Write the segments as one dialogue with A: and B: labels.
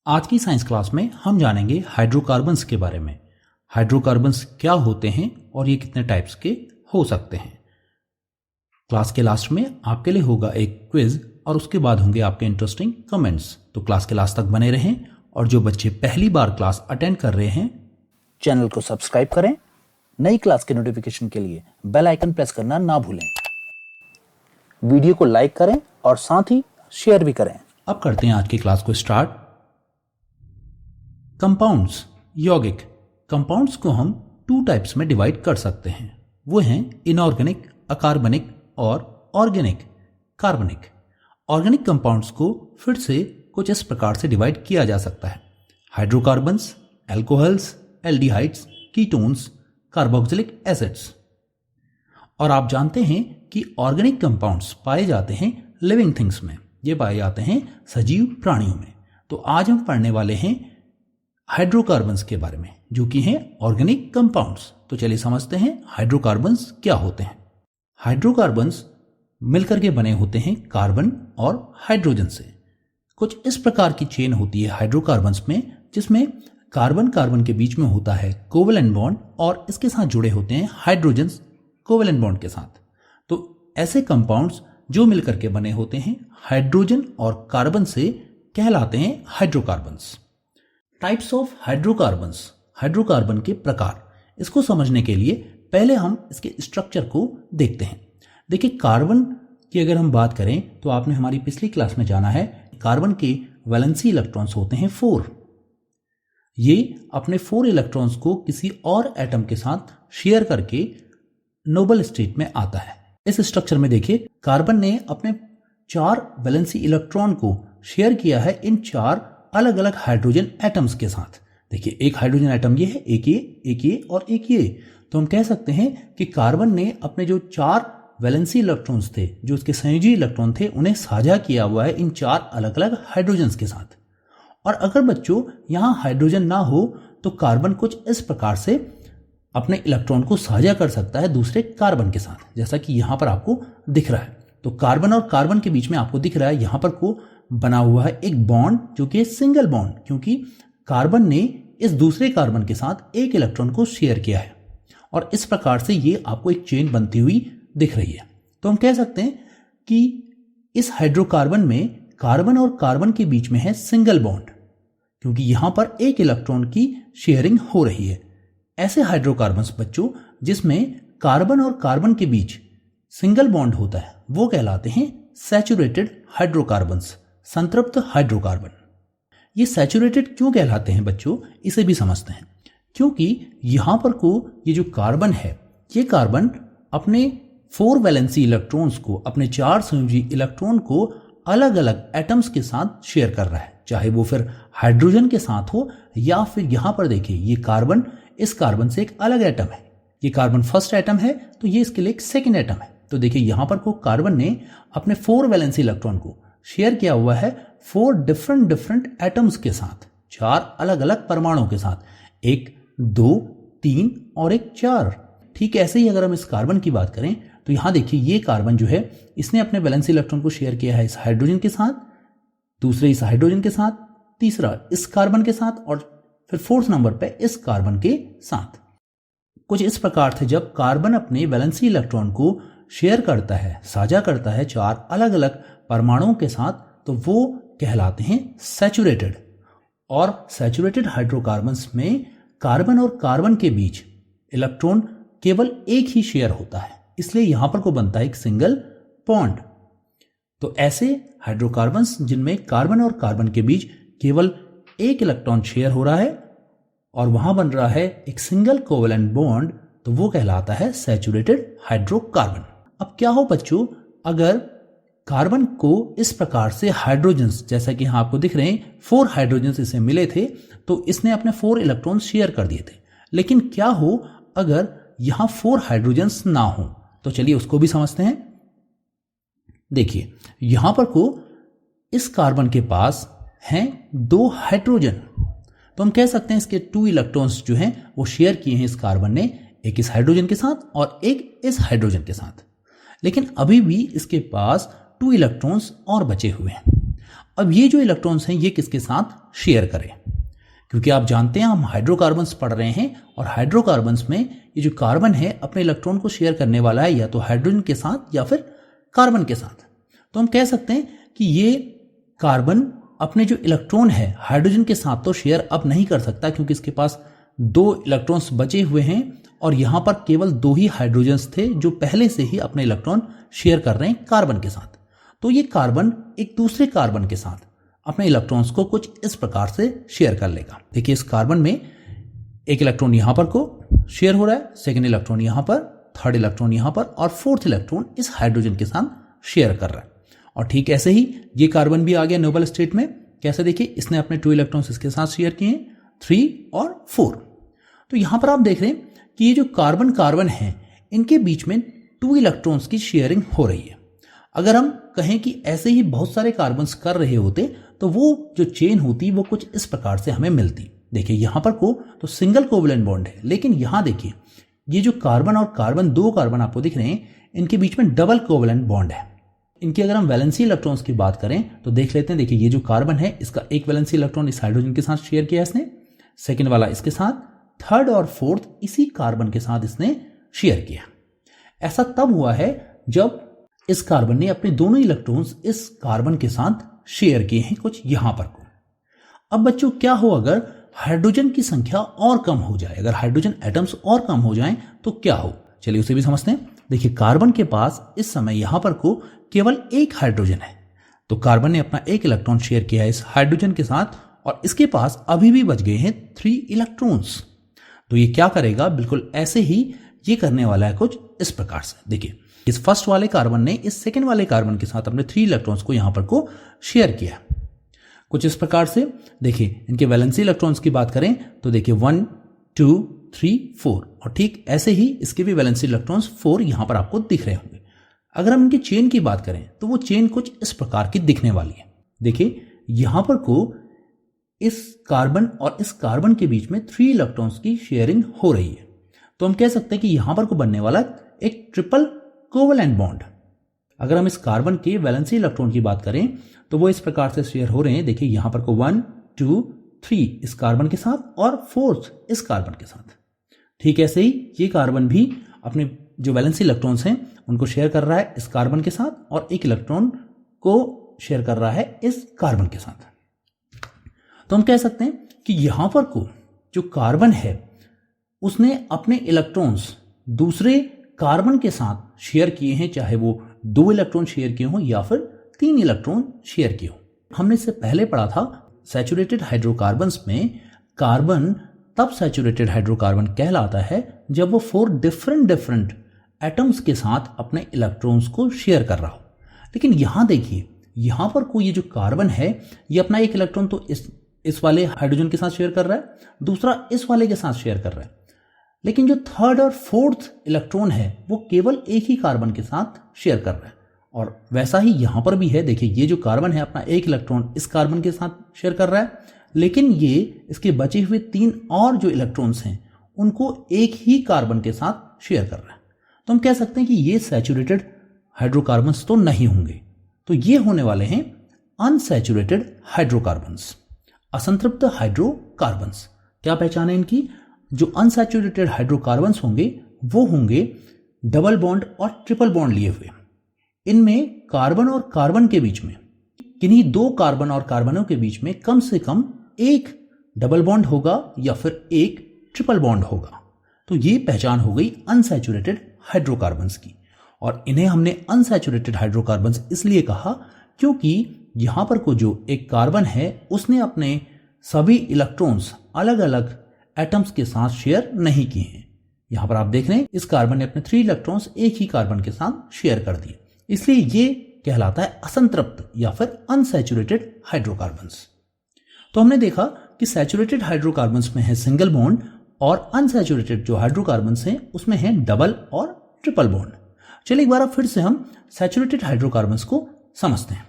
A: आज की science class में हम जानेंगे हाइड्रोकार्बन्स के बारे में। हाइड्रोकार्बन्स क्या होते हैं और ये कितने टाइप्स के हो सकते हैं। क्लास के लास्ट में आपके लिए होगा एक क्विज और उसके बाद होंगे आपके इंटरेस्टिंग कमेंट्स। तो क्लास के लास्ट तक बने रहें और जो बच्चे पहली बार क्लास अटेंड कर रहे हैं
B: चैनल को सब्सक्राइब करें। नई क्लास के नोटिफिकेशन के लिए बेल आइकन प्रेस करना ना भूलें। वीडियो को लाइक करें और साथ ही शेयर भी करें।
A: अब करते हैं आज की क्लास को स्टार्ट। कंपाउंड्स, यौगिक। कंपाउंड्स को हम टू टाइप्स में डिवाइड कर सकते हैं, वो हैं इनऑर्गेनिक अकार्बनिक और ऑर्गेनिक कार्बनिक। ऑर्गेनिक कंपाउंड्स को फिर से कुछ इस प्रकार से डिवाइड किया जा सकता है: hydrocarbons, alcohols, aldehydes, ketones, carboxylic acids. और आप जानते हैं कि ऑर्गेनिक कंपाउंड्स पाए जाते हैं लिविंग थिंग्स में, ये पाए जाते हैं सजीव प्राणियों में। तो आज हम पढ़ने वाले हैं हाइड्रोकार्बन्स के बारे में, जो कि हैं ऑर्गेनिक कंपाउंड्स। तो चलिए समझते हैं हाइड्रोकार्बन्स क्या होते हैं। हाइड्रोकार्बन्स मिलकर के बने होते हैं कार्बन और हाइड्रोजन से। कुछ इस प्रकार की चेन होती है हाइड्रोकार्बन्स में, जिसमें कार्बन कार्बन के बीच में होता है कोवेलेंट बॉन्ड और इसके साथ जुड़े होते हैं हाइड्रोजन कोवेलेंट बॉन्ड के साथ। तो ऐसे कंपाउंड्स जो मिलकर के बने होते हैं हाइड्रोजन और कार्बन से कहलाते हैं hydrocarbons. Types of hydrocarbons, hydrocarbon के प्रकार। इसको समझने के लिए पहले हम इसके स्ट्रक्चर को देखते हैं। देखिए, कार्बन की अगर हम बात करें तो आपने हमारी पिछली क्लास में जाना है कार्बन के वैलेंसी इलेक्ट्रॉन्स होते हैं 4। ये अपने 4 इलेक्ट्रॉन्स को किसी और एटम के साथ शेयर करके नोबल स्टेट में आता है। इस स्ट्रक्चर में देखिए, कार्बन ने अपने 4 वैलेंसी इलेक्ट्रॉन को शेयर किया है इन 4 अलग अलग हाइड्रोजन एटम्स के साथ। देखिए, एक हाइड्रोजन एटम ये है, एक ये और एक ये। तो हम कह सकते हैं कि कार्बन ने अपने जो 4 वैलेंसी इलेक्ट्रॉन्स थे, जो उसके संयोजी इलेक्ट्रॉन थे, उन्हें साझा किया हुआ है इन 4 अलग अलग हाइड्रोजन्स के साथ। और अगर बच्चों यहाँ हाइड्रोजन ना हो तो कार्बन कुछ इस प्रकार से अपने इलेक्ट्रॉन को साझा कर सकता है दूसरे कार्बन के साथ, जैसा कि यहाँ पर आपको दिख रहा है। तो कार्बन और कार्बन के बीच में आपको दिख रहा है यहाँ पर को बना हुआ है एक बॉन्ड, जो कि सिंगल बॉन्ड, क्योंकि कार्बन ने इस दूसरे कार्बन के साथ एक इलेक्ट्रॉन को शेयर किया है। और इस प्रकार से ये आपको एक चेन बनती हुई दिख रही है। तो हम कह सकते हैं कि इस हाइड्रोकार्बन में कार्बन और कार्बन के बीच में है सिंगल बॉन्ड, क्योंकि यहां पर एक इलेक्ट्रॉन की शेयरिंग हो रही है। ऐसे हाइड्रोकार्बन्स बच्चों जिसमें कार्बन और कार्बन के बीच सिंगल बॉन्ड होता है, वो कहलाते हैं सैचुरेटेड हाइड्रोकार्बन्स, संतृप्त हाइड्रोकार्बन। ये सैचुरेटेड क्यों कहलाते हैं बच्चों, इसे भी समझते हैं। क्योंकि यहां पर को ये जो कार्बन है, ये कार्बन अपने 4 वैलेंसी इलेक्ट्रॉन्स को, अपने 4 संयोजी इलेक्ट्रॉन को अलग अलग एटम्स के साथ शेयर कर रहा है, चाहे वो फिर हाइड्रोजन के साथ हो या फिर यहां पर देखिए ये कार्बन इस कार्बन से एक अलग एटम है। ये कार्बन फर्स्ट एटम है तो ये इसके लिए एक सेकेंड एटम है। तो देखिए यहां पर को कार्बन ने अपने 4 वैलेंसी इलेक्ट्रॉन को शेयर किया हुआ है 4 डिफरेंट एटम्स के साथ, 4 अलग अलग परमाणुओं के साथ, 1, 2, 3 और एक 4। ठीक ऐसे ही अगर हम इस कार्बन की बात करें तो यहां देखिए ये कार्बन जो है, इसने अपने वैलेंसी इलेक्ट्रॉन को शेयर किया है इस हाइड्रोजन के साथ, दूसरे इस हाइड्रोजन के साथ, तीसरा इस कार्बन के साथ और फिर 4th नंबर पे इस कार्बन के साथ। कुछ इस प्रकार से जब कार्बन अपने वैलेंसी इलेक्ट्रॉन को शेयर करता है, साझा करता है 4 अलग अलग परमाणुओं के साथ, तो वो कहलाते हैं सैचुरेटेड। और सैचुरेटेड हाइड्रोकार्बन्स में कार्बन और कार्बन के बीच इलेक्ट्रॉन केवल एक ही शेयर होता है, इसलिए यहां पर को बनता है एक सिंगल बॉन्ड। तो ऐसे हाइड्रोकार्बन्स जिनमें कार्बन और कार्बन के बीच केवल एक इलेक्ट्रॉन शेयर हो रहा है और वहां बन रहा है एक सिंगल कोवेलेंट बॉन्ड, तो वो कहलाता है सैचुरेटेड हाइड्रोकार्बन। अब क्या हो बच्चों, अगर कार्बन को इस प्रकार से हाइड्रोजन्स, जैसा कि यहां आपको दिख रहे हैं 4 हाइड्रोजन्स इसे मिले थे, तो इसने अपने 4 इलेक्ट्रॉन शेयर कर दिए थे। लेकिन क्या हो अगर यहां 4 हाइड्रोजन्स ना हो, तो चलिए उसको भी समझते हैं। देखिए यहां पर को इस कार्बन के पास हैं 2 हाइड्रोजन, तो हम कह सकते हैं इसके 2 इलेक्ट्रॉन्स जो हैं वो शेयर किए हैं इस कार्बन ने, एक इस हाइड्रोजन के साथ और एक इस हाइड्रोजन के साथ। लेकिन अभी भी इसके पास 2 इलेक्ट्रॉन्स और बचे हुए हैं। अब ये जो इलेक्ट्रॉन्स हैं ये किसके साथ शेयर करें, क्योंकि आप जानते हैं हम हाइड्रोकार्बन्स पढ़ रहे हैं और हाइड्रोकार्बन्स में ये जो कार्बन है अपने इलेक्ट्रॉन को शेयर करने वाला है या तो हाइड्रोजन के साथ या फिर कार्बन के साथ। तो हम कह सकते हैं कि ये कार्बन अपने जो इलेक्ट्रॉन है हाइड्रोजन के साथ तो शेयर अब नहीं कर सकता, क्योंकि इसके पास 2 इलेक्ट्रॉन्स बचे हुए हैं और यहां पर केवल 2 ही हाइड्रोजन्स थे जो पहले से ही अपने इलेक्ट्रॉन शेयर कर रहे हैं कार्बन के साथ। तो ये कार्बन एक दूसरे कार्बन के साथ अपने इलेक्ट्रॉन्स को कुछ इस प्रकार से शेयर कर लेगा। देखिए इस कार्बन में एक इलेक्ट्रॉन यहां पर को शेयर हो रहा है, सेकेंड इलेक्ट्रॉन यहां पर, थर्ड इलेक्ट्रॉन यहां पर और फोर्थ इलेक्ट्रॉन इस हाइड्रोजन के साथ शेयर कर रहा है। और ठीक ऐसे ही ये कार्बन भी आ गया नोबल स्टेट में। कैसे देखिए, इसने अपने 2 इलेक्ट्रॉन्स इसके साथ शेयर किए हैं, 3 और 4। तो यहां पर आप देख रहे हैं कि ये जो कार्बन कार्बन है इनके बीच में 2 इलेक्ट्रॉन्स की शेयरिंग हो रही है। अगर हम कहें कि ऐसे ही बहुत सारे कार्बन्स कर रहे होते तो वो जो चेन होती वो कुछ इस प्रकार से हमें मिलती। देखिए यहां पर को तो सिंगल कोवलेंट बॉन्ड है, लेकिन यहां देखिए ये जो कार्बन और कार्बन 2 कार्बन आपको दिख रहे हैं इनके बीच में डबल कोवलेंट बॉन्ड है। इनकी अगर हम वैलेंसी इलेक्ट्रॉन्स की बात करें तो देख लेते हैं। देखिए ये जो कार्बन है इसका एक वैलेंसी इलेक्ट्रॉन इस हाइड्रोजन के साथ शेयर किया इसने, सेकेंड वाला इसके साथ, थर्ड और फोर्थ इसी कार्बन के साथ इसने शेयर किया। ऐसा तब हुआ है जब इस कार्बन ने अपने दोनों इलेक्ट्रॉन्स इस कार्बन के साथ शेयर किए हैं कुछ यहां पर को। अब बच्चों क्या हो अगर हाइड्रोजन की संख्या और कम हो जाए, अगर हाइड्रोजन एटम्स और कम हो जाएं तो क्या हो, चलिए उसे भी समझते हैं। देखिए कार्बन के पास इस समय यहां पर को केवल एक हाइड्रोजन है, तो कार्बन ने अपना एक इलेक्ट्रॉन शेयर किया है इस हाइड्रोजन के साथ और इसके पास अभी भी बच गए हैं 3 इलेक्ट्रॉन्स। तो ये क्या करेगा, बिल्कुल ऐसे ही ये करने वाला है कुछ इस प्रकार से। देखिए इस फर्स्ट वाले कार्बन ने इस सेकेंड वाले कार्बन के साथ अपने 3 इलेक्ट्रॉन्स को यहां पर को शेयर किया कुछ इस प्रकार से। देखिए इनके वैलेंसी इलेक्ट्रॉन्स की बात करें तो देखिए 1 2 3 4 और ठीक ऐसे ही इसके भी वैलेंसी इलेक्ट्रॉन्स 4 यहां पर आपको दिख रहे होंगे। अगर हम इनकी चेन की बात करें तो वो चेन कुछ इस प्रकार की दिखने वाली है। देखिए यहां पर को इस कार्बन और इस कार्बन के बीच में 3 इलेक्ट्रॉन्स की शेयरिंग हो रही है, तो हम कह सकते हैं कि यहां पर को बनने वाला एक ट्रिपल कोवलेंट बॉन्ड। अगर हम इस कार्बन के वैलेंसी इलेक्ट्रॉन की बात करें तो वो इस प्रकार से शेयर हो रहे हैं। देखिए यहां पर को 1 2 3 इस कार्बन के साथ और 4th इस कार्बन के साथ। ठीक ऐसे ही ये कार्बन भी अपने जो वैलेंसी इलेक्ट्रॉन्स हैं उनको शेयर कर रहा है इस कार्बन के साथ और एक इलेक्ट्रॉन को शेयर कर रहा है इस कार्बन के साथ। तो हम कह सकते हैं कि यहां पर को जो कार्बन है उसने अपने इलेक्ट्रॉन्स दूसरे कार्बन के साथ शेयर किए हैं, चाहे वो 2 इलेक्ट्रॉन शेयर किए हों या फिर 3 इलेक्ट्रॉन शेयर किए हों। हमने इससे पहले पढ़ा था सैचुरेटेड हाइड्रोकार्बन्स में कार्बन तब सैचुरेटेड हाइड्रोकार्बन कहलाता है जब वो 4 डिफरेंट एटम्स के साथ अपने इलेक्ट्रॉन्स को शेयर कर रहा हो। लेकिन यहां देखिए यहां पर कोई ये जो कार्बन है ये अपना एक इलेक्ट्रॉन तो इस वाले हाइड्रोजन के साथ शेयर कर रहा है, दूसरा इस वाले के साथ शेयर कर रहा है, लेकिन जो थर्ड और फोर्थ इलेक्ट्रॉन है वो केवल एक ही कार्बन के साथ शेयर कर रहा है। और वैसा ही यहां पर भी है। देखिए ये जो कार्बन है अपना एक इलेक्ट्रॉन इस कार्बन के साथ शेयर कर रहा है, लेकिन ये इसके बचे हुए 3 और जो इलेक्ट्रॉन्स हैं उनको एक ही कार्बन के साथ शेयर कर रहा है। तो हम कह सकते हैं कि ये सैचुरेटेड हाइड्रोकार्बन्स तो नहीं होंगे, तो ये होने वाले हैं अनसैचुरेटेड हाइड्रोकार्बन्स, असंतृप्त हाइड्रोकार्बन्स। क्या पहचान है इनकी? जो अनसैचुरेटेड हाइड्रोकार्बन्स होंगे वो होंगे डबल बॉन्ड और ट्रिपल बॉन्ड लिए हुए। इनमें कार्बन और कार्बन के बीच में, किन्हीं 2 कार्बन और कार्बनों के बीच में कम से कम एक डबल बॉन्ड होगा या फिर एक ट्रिपल बॉन्ड होगा। तो ये पहचान हो गई अनसैचुरेटेड हाइड्रोकार्बन्स की। और इन्हें हमने अनसैचुरेटेड हाइड्रोकार्बन्स इसलिए कहा क्योंकि यहां पर को जो एक कार्बन है उसने अपने सभी इलेक्ट्रॉन्स अलग अलग एटम्स के साथ शेयर नहीं किए हैं। यहां पर आप देख रहे हैं इस कार्बन ने अपने 3 इलेक्ट्रॉन्स एक ही कार्बन के साथ शेयर कर दिए, इसलिए ये कहलाता है असंतृप्त या फिर अनसैचुरेटेड हाइड्रोकार्बन्स। तो हमने देखा कि सैचुरेटेड हाइड्रोकार्बन्स में है सिंगल बॉन्ड और अनसैचुरेटेड जो हाइड्रोकार्बन्स हैं उसमें है डबल और ट्रिपल बॉन्ड। चलिए एक बार फिर से हम सैचुरेटेड हाइड्रोकार्बन्स को समझते हैं।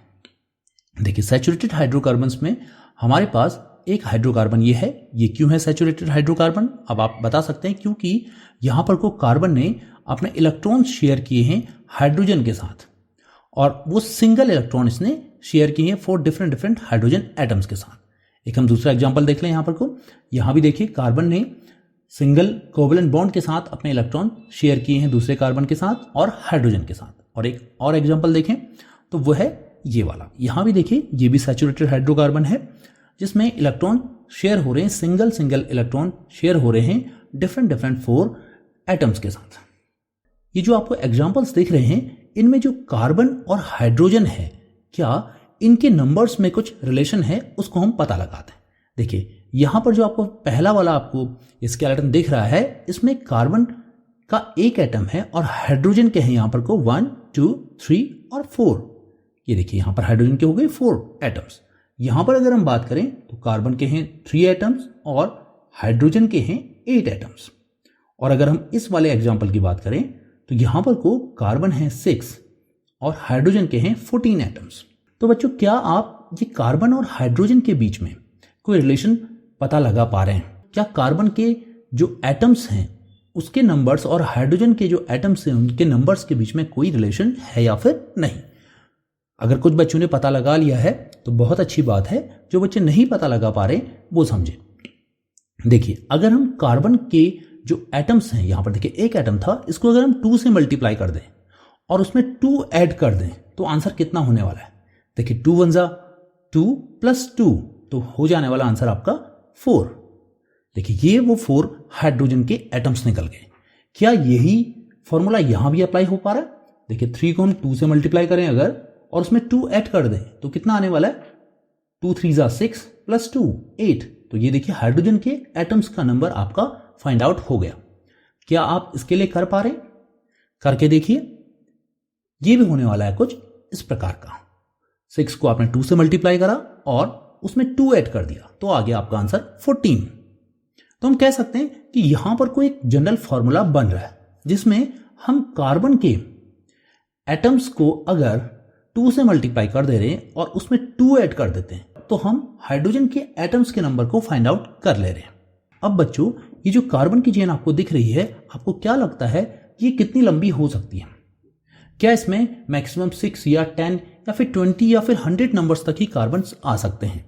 A: देखिए सैचुरेटेड हाइड्रोकार्बन्स में हमारे पास एक हाइड्रोकार्बन ये है। ये क्यों है सैचुरेटेड हाइड्रोकार्बन? अब आप बता सकते हैं क्योंकि यहां पर को कार्बन ने अपने इलेक्ट्रॉन शेयर किए हैं हाइड्रोजन के साथ और वो सिंगल इलेक्ट्रॉन इसने शेयर की हैं 4 डिफरेंट हाइड्रोजन एटम्स के साथ। एक हम दूसरा एग्जांपल देख लें यहाँ पर को। यहाँ भी देखिए कार्बन ने सिंगल कोवेलेंट बॉन्ड के साथ अपने इलेक्ट्रॉन शेयर किए हैं दूसरे कार्बन के साथ और हाइड्रोजन के साथ। और एक और एग्जांपल देखें तो वो है ये वाला। यहाँ भी देखिए ये भी सैचुरेटेड हाइड्रोकार्बन है जिसमें इलेक्ट्रॉन शेयर हो रहे हैं, सिंगल इलेक्ट्रॉन शेयर हो रहे हैं डिफरेंट 4 एटम्स के साथ। ये जो आपको एग्जांपल्स दिख रहे हैं इनमें जो कार्बन और हाइड्रोजन है, क्या इनके नंबर्स में कुछ रिलेशन है, उसको हम पता लगाते हैं। देखिए यहां पर जो आपको पहला वाला आपको स्केलेटन दिख रहा है, इसमें कार्बन का एक एटम है और हाइड्रोजन के हैं यहां पर को 1 2 3 और 4। ये देखिए यहां पर हाइड्रोजन के हो गए 4 एटम्स। यहां पर अगर हम बात करें तो कार्बन के हैं 3 एटम्स और हाइड्रोजन के हैं 8 एटम्स। और अगर हम इस वाले एग्जांपल की बात करें तो यहां पर को कार्बन है 6 और हाइड्रोजन के हैं 14 एटम्स। तो बच्चों क्या आप ये कार्बन और हाइड्रोजन के बीच में कोई रिलेशन पता लगा पा रहे हैं? क्या कार्बन के जो एटम्स हैं उसके नंबर्स और हाइड्रोजन के जो एटम्स हैं उनके नंबर्स के बीच में कोई रिलेशन है या फिर नहीं? अगर कुछ बच्चों ने पता लगा लिया है तो बहुत अच्छी बात है। जो बच्चे नहीं पता लगा पा रहे वो समझे। देखिए अगर हम कार्बन के जो एटम्स हैं, यहां पर देखिए एक एटम था, इसको अगर हम 2 से मल्टीप्लाई कर दें और उसमें 2 ऐड कर दें तो आंसर कितना होने वाला है? देखिए 2 1 जा 2 प्लस 2 तो हो जाने वाला आंसर आपका 4। देखिए ये वो 4 हाइड्रोजन के एटम्स निकल गए। क्या यही फॉर्मूला यहां भी अप्लाई हो पा रहा है? देखिए 3 को हम 2 से मल्टीप्लाई करें अगर और उसमें 2 ऐड कर दें तो कितना आने वाला है? 2 3 जा 6 प्लस 2 8। तो ये देखिए हाइड्रोजन के एटम्स का नंबर आपका फाइंड आउट हो गया। क्या आप इसके लिए कर पा रहे? करके देखिए। ये भी होने वाला है कुछ इस प्रकार का। 6 को आपने 2 से मल्टीप्लाई करा और उसमें 2 ऐड कर दिया तो आ गया आपका आंसर 14। तो हम कह सकते हैं कि यहां पर कोई एक जनरल फॉर्मूला बन रहा है जिसमें हम कार्बन के एटम्स को अगर 2 से मल्टीप्लाई कर दे रहे हैं और उसमें 2 ऐड कर देते हैं तो हम हाइड्रोजन के एटम्स के नंबर को फाइंड आउट कर ले रहे हैं। अब बच्चों ये जो कार्बन की चेन आपको दिख रही है, आपको क्या लगता है ये कितनी लंबी हो सकती है? क्या इसमें मैक्सिमम 6 या 10 या फिर 20 या फिर 100 नंबर्स तक ही कार्बन आ सकते हैं?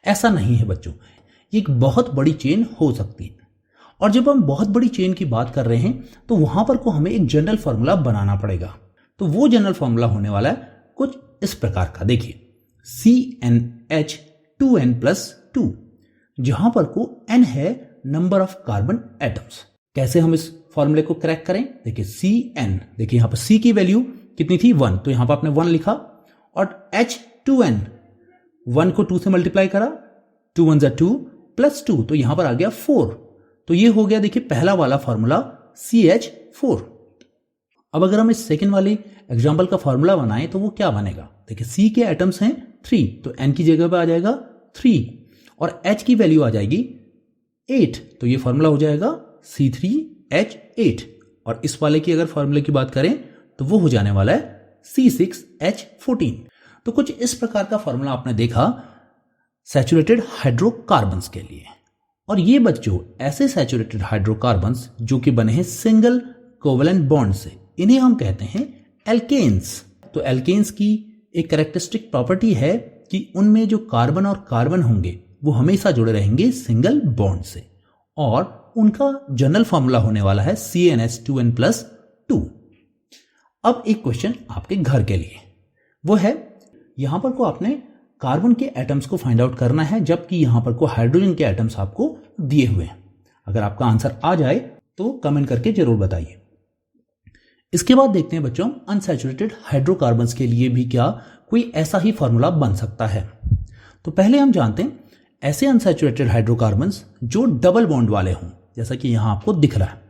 A: ऐसा नहीं है बच्चों, ये एक बहुत बड़ी चेन हो सकती है। और जब हम बहुत बड़ी चेन की बात कर रहे हैं तो वहां पर को हमें एक जनरल फॉर्मूला बनाना पड़ेगा। तो वो जनरल फॉर्मूला होने वाला है कुछ इस प्रकार का। देखिए CnH2n+2, जहां पर को n है नंबर ऑफ कार्बन एटम्स। कैसे हम इस फॉर्मूले को क्रैक करें? देखिए Cn, देखिए यहां पर C की वैल्यू कितनी थी? 1, तो यहां पर आपने 1 लिखा और H2n 1 को 2 से मल्टीप्लाई करा, 2 1 जा 2 प्लस 2 तो यहां पर आ गया 4। तो ये हो गया देखिए पहला वाला फॉर्मूला CH4। अब अगर हम इस सेकेंड वाले एग्जाम्पल का फॉर्मूला बनाएं तो वो क्या बनेगा? देखिए C के एटम्स हैं 3 तो N की जगह पे आ जाएगा 3 और H की वैल्यू आ जाएगी 8 तो ये फॉर्मूला हो जाएगा C3H8। और इस वाले की अगर फॉर्मूले की बात करें तो वो हो जाने वाला है C6H14। तो कुछ इस प्रकार का फॉर्मूला आपने देखा सैचुरेटेड हाइड्रोकार्बन्स के लिए। और ये बच्चों ऐसे सैचुरेटेड हाइड्रोकार्बन्स जो कि बने हैं सिंगल कोवेलेंट बॉन्ड से, इन्हें हम कहते हैं एल्केन्स। तो एल्केन्स की एक कैरेक्टरिस्टिक प्रॉपर्टी है कि उनमें जो कार्बन और कार्बन होंगे वो हमेशा जुड़े रहेंगे सिंगल बॉन्ड से और उनका जनरल फॉर्मूला होने वाला है CnH2n+2। अब एक क्वेश्चन आपके घर के लिए, वो है यहां पर को आपने कार्बन के एटम्स को फाइंड आउट करना है जबकि यहां पर को हाइड्रोजन के एटम्स आपको दिए हुए हैं। अगर आपका आंसर आ जाए तो कमेंट करके जरूर बताइए। इसके बाद देखते हैं बच्चों अनसैचुरेटेड हाइड्रोकार्बन्स के लिए भी क्या कोई ऐसा ही फॉर्मूला बन सकता है। तो पहले हम जानते हैं ऐसे अनसैचुरेटेड हाइड्रोकार्बन्स जो डबल बॉन्ड वाले हों, जैसा कि यहां आपको दिख रहा है।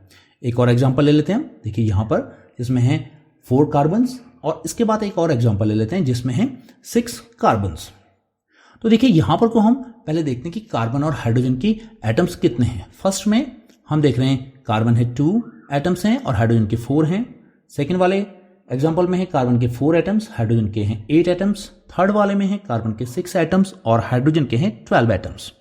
A: एक और एग्जांपल ले लेते हैं। देखिए यहां पर इसमें है 4 कार्बन्स और इसके बाद एक और एग्जांपल ले लेते हैं जिसमें है 6 कार्बन्स। तो देखिए यहां पर को हम पहले देखते हैं कि कार्बन और हाइड्रोजन की एटम्स कितने हैं। फर्स्ट में हम देख रहे हैं कार्बन है 2 एटम्स हैं और हाइड्रोजन के 4 हैं। सेकेंड वाले एग्जाम्पल में है कार्बन के 4 एटम्स, हाइड्रोजन के हैं 8 एटम्स। थर्ड वाले में है कार्बन के 6 एटम्स और हाइड्रोजन के हैं 12 एटम्स।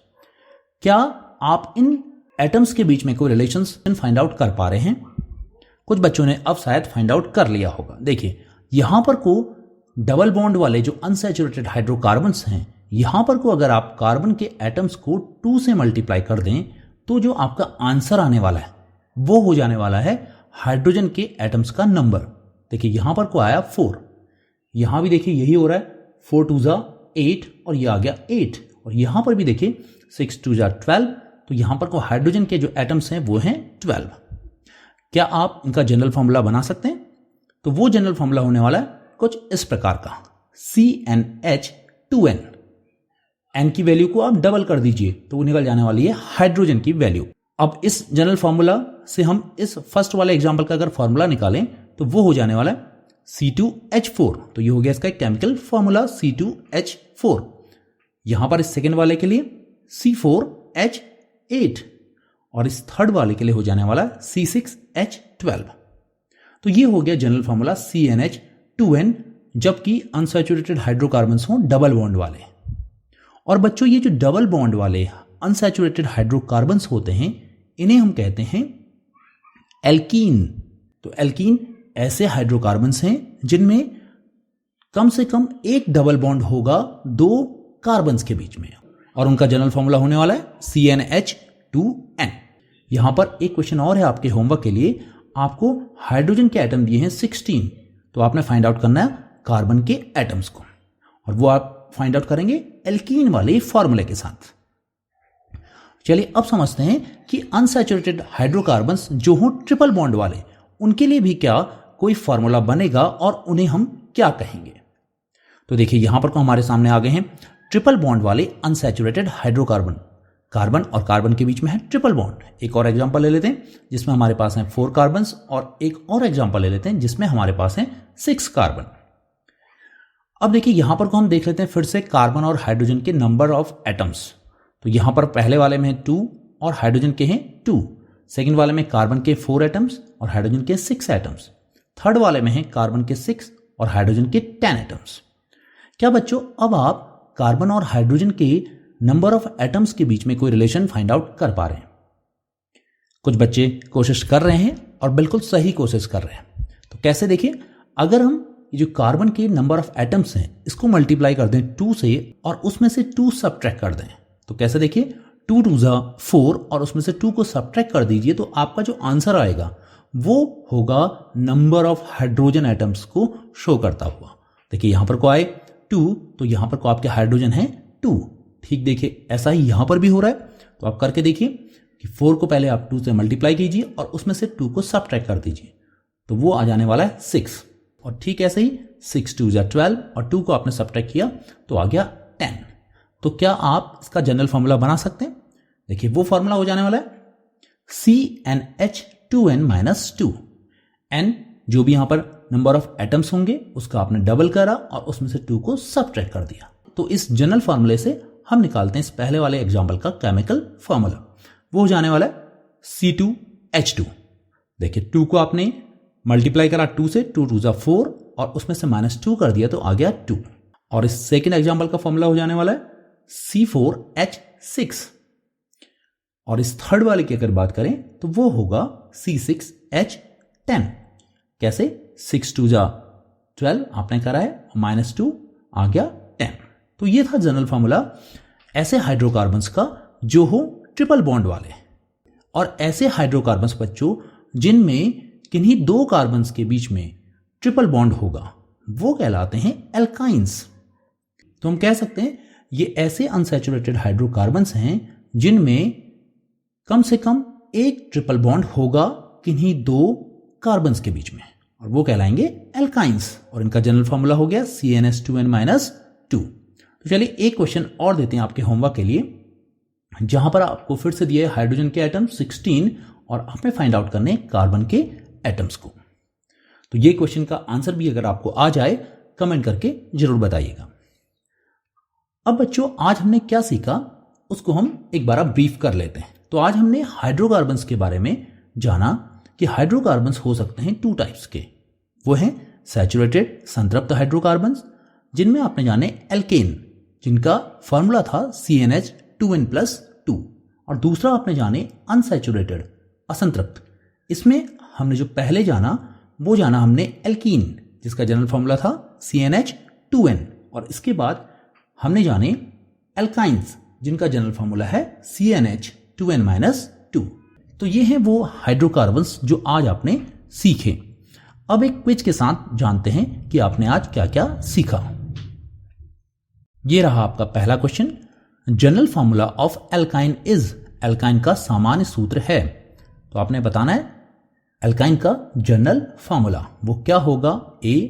A: क्या आप इन एटम्स के बीच में कोई रिलेशंस फाइंड आउट कर पा रहे हैं? कुछ बच्चों ने अब शायद फाइंड आउट कर लिया होगा। देखिए यहां पर को डबल बॉन्ड वाले जो अनसैचुरेटेड हाइड्रोकार्बन्स हैं, यहां पर को अगर आप कार्बन के एटम्स को 2 से मल्टीप्लाई कर दें तो जो आपका आंसर आने वाला है वो हो जाने वाला है हाइड्रोजन के एटम्स का नंबर। देखिए यहां पर को आया 4, यहां भी देखिए यही हो रहा है, 4 2 जा 8 और ये आ गया 8, और यहां पर भी देखिए 6 2 जा 12, तो यहां पर को हाइड्रोजन के जो एटम्स हैं वो हैं 12। क्या आप इनका जनरल फॉर्मूला बना सकते हैं? तो वो जनरल फॉर्मूला होने वाला है कुछ इस प्रकार का, CnH2n। n की वैल्यू को आप डबल कर दीजिए तो वो निकल जाने वाली है हाइड्रोजन की वैल्यू। अब इस जनरल फॉर्मूला से हम इस फर्स्ट वाले एग्जांपल का अगर फॉर्मूला निकालें तो वो हो जाने वाला है C2H4। तो ये हो गया इसका केमिकल फॉर्मूला C2H4। यहां पर इस सेकेंड वाले के लिए C4H8 और इस थर्ड वाले के लिए हो जाने वाला C6H12। तो ये हो गया जनरल फॉर्मूला CnH2n, जबकि अनसैचुरेटेड हाइड्रोकार्बन्स हों डबल बॉन्ड वाले। और बच्चों ये जो डबल बॉन्ड वाले अनसैचुरेटेड हाइड्रोकार्बन्स होते हैं इन्हें हम कहते हैं एल्कीन। तो एल्कीन ऐसे हाइड्रोकार्बन्स हैं जिनमें कम से कम एक डबल बॉन्ड होगा 2 कार्बन्स के बीच में, और उनका जनरल फॉर्मूला होने वाला है CnH2n। यहां पर एक क्वेश्चन और है आपके होमवर्क के लिए, आपको हाइड्रोजन के एटम दिए हैं 16, तो आपने फाइंड आउट करना है कार्बन के एटम्स को, और वो आप फाइंड आउट करेंगे एल्कीन वाले फॉर्मूले के साथ। चलिए अब समझते हैं कि अनसैचुरेटेड हाइड्रोकार्बन्स जो हो ट्रिपल बॉन्ड वाले, उनके लिए भी क्या कोई फॉर्मूला बनेगा और उन्हें हम क्या कहेंगे। तो देखिए यहां पर को हमारे सामने आ गए हैं ट्रिपल बॉन्ड वाले अनसैचुरेटेड हाइड्रोकार्बन। कार्बन और कार्बन के बीच में है ट्रिपल बॉन्ड। एक और एग्जांपल ले लेते हैं जिसमें हमारे पास हैं 4 कार्बन्स, और एक और एग्जांपल ले लेते हैं जिसमें हमारे पास हैं 6 कार्बन। अब देखिए यहां पर को हम देख लेते हैं फिर से कार्बन और हाइड्रोजन के नंबर ऑफ एटम्स। तो यहां पर पहले वाले में 2 और हाइड्रोजन के हैं 2, सेकंड वाले में कार्बन के 4 एटम्स और हाइड्रोजन के 6 एटम्स, थर्ड वाले में है कार्बन के 6 और हाइड्रोजन के 10 एटम्स। क्या बच्चों अब आप कार्बन और हाइड्रोजन के नंबर ऑफ एटम्स के बीच में कोई रिलेशन फाइंड आउट कर पा रहे हैं? कुछ बच्चे कोशिश कर रहे हैं और बिल्कुल सही कोशिश कर रहे हैं। तो कैसे देखिए, अगर हम ये जो कार्बन के नंबर ऑफ एटम्स हैं इसको मल्टीप्लाई कर दें 2 से और उसमें से 2 सब्ट्रैक्ट कर दें, तो कैसे देखिए 2 2 जा 4 और उसमें से 2 को सब्ट्रैक्ट कर दीजिए, तो आपका जो आंसर आएगा वो होगा नंबर ऑफ हाइड्रोजन एटम्स को शो करता हुआ। देखिए यहां पर को आए 2, तो यहां पर को आपके हाइड्रोजन है 2। ठीक देखिए ऐसा ही यहां पर भी हो रहा है, तो आप करके देखिए कि 4 को पहले आप 2 से मल्टीप्लाई कीजिए और उसमें से 2 को सब्ट्रैक्ट कर दीजिए, तो वो आ जाने वाला है 6। और ठीक ऐसे ही 6 2 जा 12 और 2 को आपने सब्ट्रैक्ट किया तो आ गया 10। तो क्या आप इसका जनरल फॉर्मूला बना सकते हैं? देखिए वो फॉर्मूला हो जाने वाला है CnH2n-2। n जो भी यहां पर नंबर ऑफ एटम्स होंगे उसका आपने डबल करा और उसमें से 2 को सब्ट्रैक्ट कर दिया। तो इस जनरल फॉर्मूले से हम निकालते हैं इस पहले वाले एग्जाम्पल का केमिकल फॉर्मूला। वो हो जाने वाला है C2H2। देखिए 2 को आपने मल्टीप्लाई करा 2 से, 2 2 जा 4 और उसमें से -2 कर दिया तो आ गया 2। और इस सेकेंड एग्जाम्पल का फॉर्मूला हो जाने वाला है C4H6। और इस थर्ड वाले की अगर बात करें तो वो होगा C6H10। कैसे? 6 2 जा 12 आपने करा है, -2 आ गया 10। तो ये था जनरल फॉर्मूला ऐसे हाइड्रोकार्बन्स का जो हो ट्रिपल बॉन्ड वाले, और ऐसे हाइड्रोकार्बन्स बच्चों जिनमें किन्हीं 2 कार्बन्स के बीच में ट्रिपल बॉन्ड होगा वो कहलाते हैं एल्काइंस। तो हम कह सकते हैं ये ऐसे अनसैचुरेटेड हाइड्रोकार्बन्स हैं जिनमें कम से कम एक ट्रिपल बॉन्ड होगा किन्हीं 2 कार्बन्स के बीच में, और वो कहलाएंगे एल्काइंस। और इनका जनरल फॉर्मूला हो गया CnH2n-2। तो चलिए एक क्वेश्चन और देते हैं आपके होमवर्क के लिए, जहां पर आपको फिर से दिए हाइड्रोजन के एटम 16 और आपने फाइंड आउट करने कार्बन के एटम्स को। तो ये क्वेश्चन का आंसर भी अगर आपको आ जाए कमेंट करके जरूर बताइएगा। अब बच्चों आज हमने क्या सीखा उसको हम एक बार ब्रीफ कर लेते हैं। तो आज हमने हाइड्रोकार्बन्स के बारे में जाना कि हाइड्रोकार्बन्स हो सकते हैं 2 टाइप्स के। वो हैं सैचुरेटेड संतृप्त हाइड्रोकार्बन्स, जिनमें आपने जाने एल्केन जिनका फॉर्मूला था CnH2n+2, और दूसरा आपने जाने अनसैचुरेटेड असंतृप्त। इसमें हमने जो पहले जाना वो जाना हमने एल्कीन जिसका जनरल फॉर्मूला था CnH2n, और इसके बाद हमने जाने एल्काइंस जिनका जनरल फॉर्मूला है CnH2n-2। तो ये हैं वो हाइड्रोकार्बन्स जो आज आपने सीखे। अब एक क्विज के साथ जानते हैं कि आपने आज क्या क्या सीखा। ये रहा आपका पहला question. General formula of alkyne is, alkyne का सामान्य सूत्र है। तो आपने बताना है एल्काइन का जनरल फॉर्मूला वो क्या होगा, A,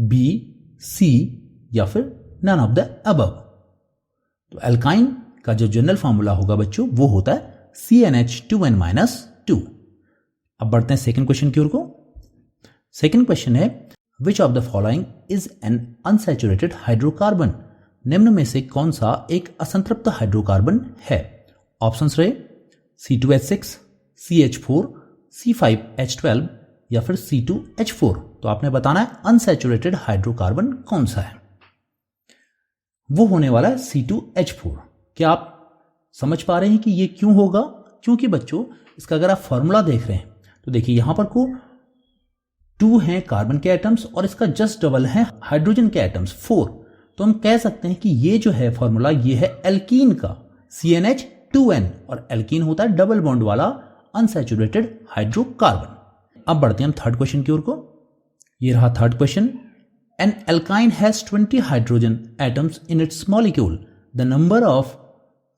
A: B, C या फिर नन ऑफ द अबव। तो एल्काइन का जो जनरल फॉर्मूला होगा बच्चों वो होता है CnH2n-2। अब बढ़ते हैं सेकंड क्वेश्चन की ओर को। सेकंड क्वेश्चन है which of the following is an unsaturated hydrocarbon, निम्न में से कौन सा एक असंतृप्त हाइड्रोकार्बन है। ऑप्शंस रहे C2H6, CH4, C5H12 या फिर C2H4। तो आपने बताना है अनसैचुरेटेड हाइड्रोकार्बन कौन सा है। वो होने वाला है C2H4। क्या आप समझ पा रहे हैं कि ये क्यों होगा? क्योंकि बच्चों इसका अगर आप फॉर्मूला देख रहे हैं तो देखिए यहां पर को 2 हैं कार्बन के एटम्स और इसका जस्ट डबल है हाइड्रोजन के एटम्स 4। तो हम कह सकते हैं कि ये जो है फॉर्मूला ये है एल्कीन का CnH2n, और एल्कीन होता है डबल बॉन्ड वाला अनसैचुरेटेड हाइड्रोकार्बन। अब बढ़ते हैं हम थर्ड क्वेश्चन की ओर को। ये रहा third question. An alkyne has 20 hydrogen atoms in its molecule, the number of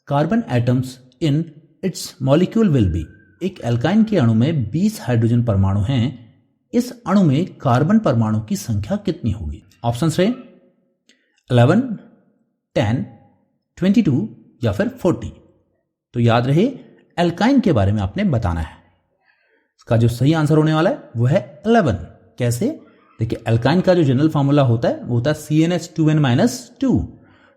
A: carbon atoms in its molecule will be. एक एल्काइन के अणु में 20 हाइड्रोजन परमाणु हैं, इस अणु में कार्बन परमाणु की संख्या कितनी होगी। ऑप्शंस रहे 11, 10, 22 या फिर 40। तो याद रहे एल्काइन के बारे में आपने बताना है। इसका जो सही आंसर होने वाला है वो है 11। कैसे? देखिए एल्काइन का जो जनरल फॉर्मूला होता है वो होता है CnH2n-2।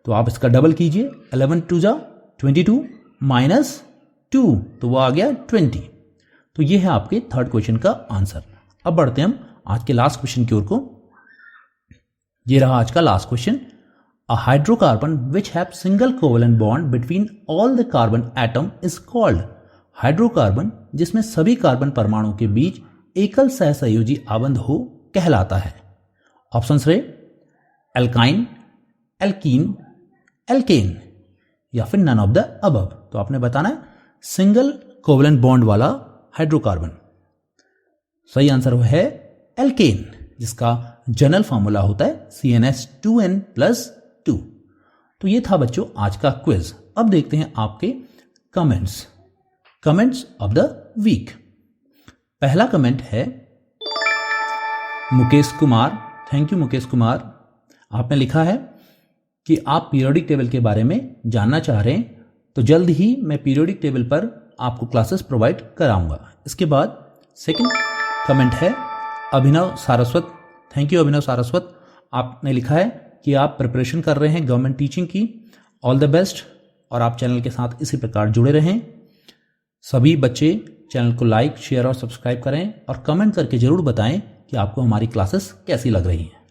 A: तो आप इसका डबल कीजिए, 11 2 जा 22 -2 तो वो आ गया 20। तो ये है आपके थर्ड क्वेश्चन का आंसर। अब बढ़ते हैं हम आज के लास्ट क्वेश्चन की ओर को। ये रहा आज का last question. A hydrocarbon which have single covalent bond between all the carbon atom is called. Hydrocarbon जिसमें सभी कार्बन परमाणु के बीच एकल सहसंयोजी आबंध हो कहलाता है। ऑप्शंस रहे एल्काइन, एल्कीन, एल्केन या फिर नन ऑफ द अबव। तो आपने बताना है सिंगल कोवेलेंट बॉन्ड वाला हाइड्रोकार्बन। सही आंसर है एल्केन, जिसका जनरल फॉर्मूला होता है CnH2n+2। तो ये था बच्चों आज का क्विज। अब देखते हैं आपके कमेंट्स ऑफ द वीक। पहला कमेंट है मुकेश कुमार। Thank you Mukesh Kumar. आपने लिखा है कि आप पीरियोडिक टेबल के बारे में जानना चाह रहे हैं, तो जल्द ही मैं पीरियोडिक टेबल पर आपको क्लासेस प्रोवाइड कराऊंगा। इसके बाद सेकंड कमेंट है अभिनव सारस्वत। थैंक यू अभिनव सारस्वत। आपने लिखा है कि आप प्रिपरेशन कर रहे हैं गवर्नमेंट टीचिंग की। ऑल द बेस्ट, और आप चैनल के साथ इसी प्रकार जुड़े रहें। सभी बच्चे चैनल को लाइक, शेयर और सब्सक्राइब करें और कमेंट करके जरूर बताएं कि आपको हमारी क्लासेस कैसी लग रही हैं।